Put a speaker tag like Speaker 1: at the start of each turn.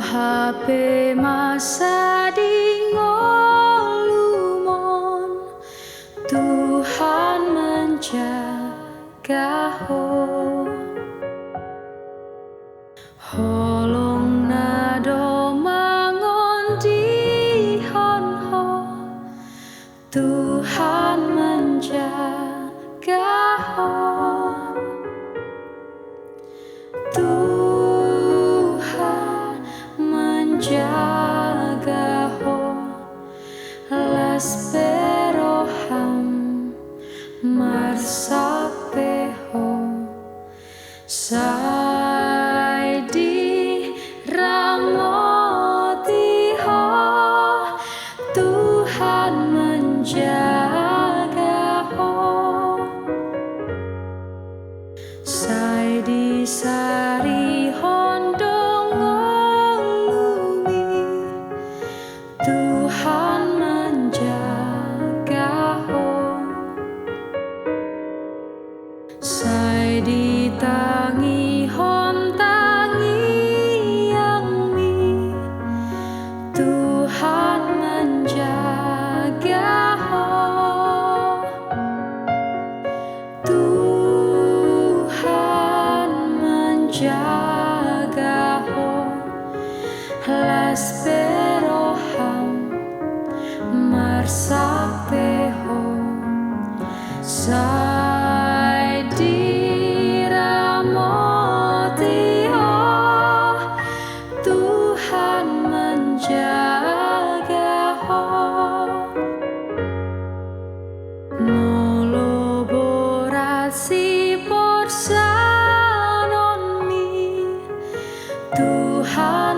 Speaker 1: Hape masa di ngolumon, Tuhan menjaga holong nado mangon di honho, Tuhan menjaga Tuhan menjaga las peroham marsapeho sai di ramotiho, Tuhan menjaga sai di sari hondong olumi, Tuhan menjaga sai di tangi hon tangi yang mi, Tuhan menjaga Tuhan menjaga las peroham marsapeho sai di ramotiho, Tuhan menjaga molaborasi porsanonmi, Tuhan